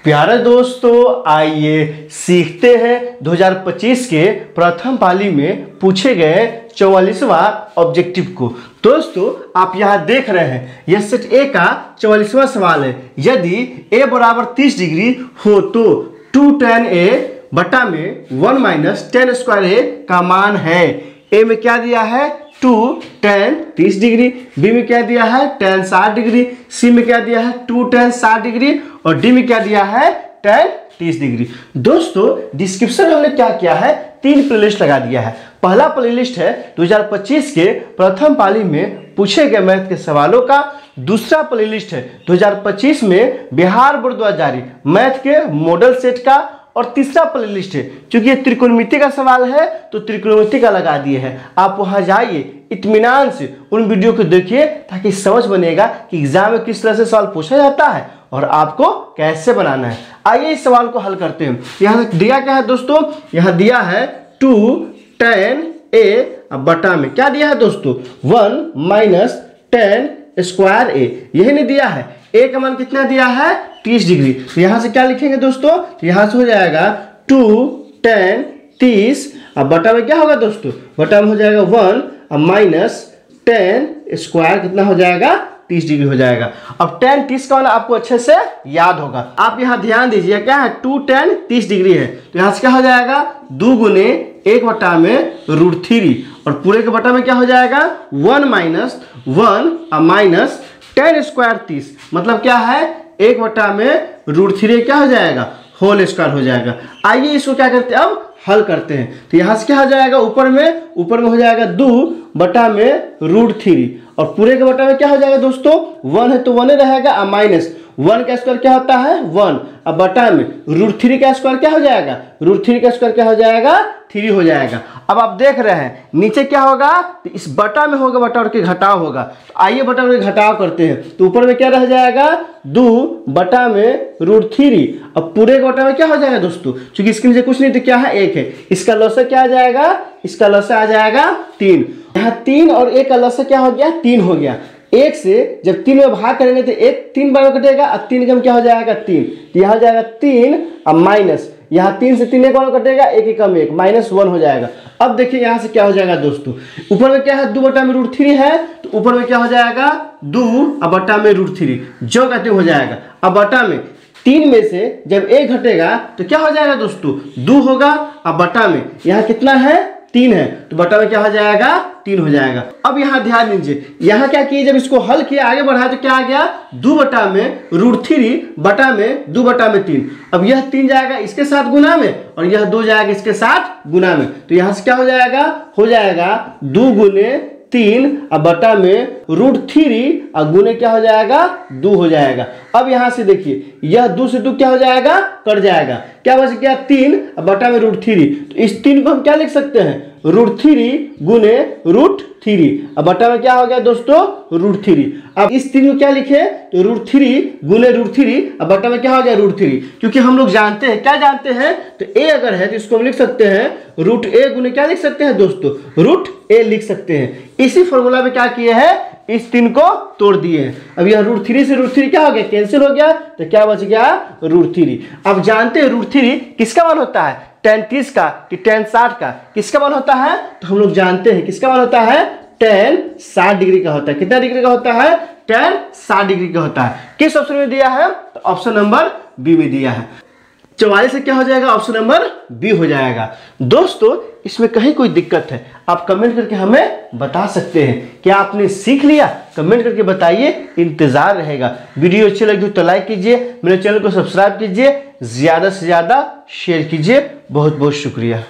प्यारे दोस्तों, आइए सीखते हैं 2025 के प्रथम पाली में पूछे गए 44वां ऑब्जेक्टिव को। दोस्तों, आप यहाँ देख रहे हैं यह सेट ए का 44वां सवाल है। यदि a बराबर 30 डिग्री हो तो 2 tan a बटा में 1 माइनस tan स्क्वायर a का मान है। a में क्या दिया है 2 tan 30 डिग्री, b में क्या दिया है tan 60 डिग्री, c में क्या दिया है 2 tan 60 डिग्री और d में क्या दिया है tan 30 डिग्री। दोस्तों, डिस्क्रिप्शन में हमने क्या किया है 3 प्लेलिस्ट लगा दिया है। पहला प्लेलिस्ट है 2025 के प्रथम पाली में पूछे गए मैथ के सवालों का। दूसरा प्लेलिस्ट है 2025 में बिहार बोर्ड द्वारा जारी मैथ के मॉडल सेट का। और तीसरा प्लेलिस्ट है, क्योंकि ये त्रिकोणमिति का सवाल है तो त्रिकोणमिति का लगा दिए हैं। आप वहां जाइए, इत्मीनान से उन वीडियो को देखिए ताकि समझ बनेगा कि एग्जाम में किस तरह से सवाल पूछा जाता है और आपको कैसे बनाना है। आइए इस सवाल को हल करते हैं। यहाँ दिया क्या है दोस्तों, यहाँ दिया है 2 tan a बटा में क्या दिया है दोस्तों 1 माइनस tan स्क्वायर a, यही नहीं दिया है। a का मान कितना दिया है 30 डिग्री। तो यहाँ से क्या लिखेंगे दोस्तों, यहाँ से हो जाएगा 2 tan 30 अब बटा में क्या होगा दोस्तों, बटा में हो जाएगा 1 माइनस tan स्क्वायर कितना हो जाएगा 30 डिग्री हो जाएगा। अब tan 30 का मान आपको अच्छे से याद होगा। आप यहाँ ध्यान दीजिए, क्या है 2 tan 30 डिग्री है तो यहाँ से क्या हो जाएगा 2 गुने 1 बटा में √3 और पूरे के बटा में क्या हो जाएगा 1 माइनस 1 माइनस tan स्क्वायर 30 मतलब क्या है 1 बटा में √3 क्या हो जाएगा होल स्क्वायर हो जाएगा। आइए इसको क्या करते हैं अब हल करते हैं। तो यहाँ से क्या हो जाएगा ऊपर में हो जाएगा 2 बटा में √3 और पूरे के बटा में क्या हो जाएगा दोस्तों 1 है तो 1 रहेगा माइनस 1 का स्क्वायर क्या होता है 1 अब बटा में √3 का स्क्वायर क्या हो जाएगा √3 का स्क्वायर क्या हो जाएगा 3 हो जाएगा। अब आप देख रहे हैं नीचे क्या होगा तो इस बटा में होगा बटा और के घटाव होगा। तो आइए बटा और के घटाव करते हैं। तो ऊपर में क्या रह जाएगा 2 बटा में √3 अब पूरे के बटा में क्या हो जाएगा दोस्तों, क्योंकि इसके नीचे कुछ नहीं तो क्या है 1 है, इसका लॉस क्या आ जाएगा, इसका लॉस आ जाएगा 3। यहाँ 3 और 1 का लॉस क्या हो गया 3 हो गया। 1 से जब 3 में भाग करेंगे तो 1 3 बार में कटेगा और 3 कम क्या हो जाएगा 3, तो यहाँ हो जाएगा 3 अब माइनस यहाँ 3 से 3 एक बार कटेगा 1 कम 1 -1 हो जाएगा। अब देखिए यहाँ से क्या हो जाएगा दोस्तों, ऊपर में क्या है 2 बटा में √3 है तो ऊपर में क्या हो जाएगा 2 अब बटा में √3 जो कहते हो जाएगा। अब बटा में 3 में से जब 1 घटेगा तो क्या हो जाएगा दोस्तों 2 होगा। अब बटा में यहाँ कितना है 3 है तो बटा में क्या हो जाएगा 3 हो जाएगा। अब यहाँ ध्यान दीजिए, यहाँ क्या किए जब इसको हल किया आगे बढ़ा तो क्या आ गया 2 बटा में √3 बटा में 2 बटा में 3। अब यह 3 जाएगा इसके साथ गुना में और यह 2 जाएगा इसके साथ गुना में। तो यहाँ से क्या हो जाएगा 2 गुने 3 अब बटा में √3 और गुने क्या हो जाएगा 2 हो जाएगा। अब यहाँ से देखिए यह 2 से 2 क्या हो जाएगा कट जाएगा, क्या बच गया 3 अब बटा में √3। तो इस 3 को हम क्या लिख सकते हैं √3 गुने √3 अब बटा में क्या हो गया दोस्तों √3। अब इस 3 को क्या लिखे तो √3 गुने √3 अब बटा में क्या हो गया √3, क्योंकि हम लोग जानते हैं क्या जानते हैं तो a अगर है तो इसको हम लिख सकते हैं √a गुने क्या लिख सकते हैं दोस्तों √a लिख सकते हैं। इसी फॉर्मूला में क्या किए हैं इस 3 को तोड़ दिए हैं। अब यह √3 से √3 क्या हो गया कैंसिल हो गया तो क्या बच गया √3। अब जानते हैं √3 किसका मान होता है tan 30 का कि tan 60 का किसका मान होता है, तो हम लोग जानते हैं किसका मान होता है tan 60 डिग्री का होता है। कितना डिग्री का होता है tan 60 डिग्री का होता है। किस ऑप्शन में दिया है तो ऑप्शन नंबर बी में दिया है। 44 से क्या हो जाएगा ऑप्शन नंबर बी हो जाएगा। दोस्तों, इसमें कहीं कोई दिक्कत है आप कमेंट करके हमें बता सकते हैं। क्या आपने सीख लिया कमेंट करके बताइए, इंतजार रहेगा। वीडियो अच्छी लगी तो लाइक कीजिए, मेरे चैनल को सब्सक्राइब कीजिए, ज्यादा से ज्यादा शेयर कीजिए। बहुत बहुत शुक्रिया।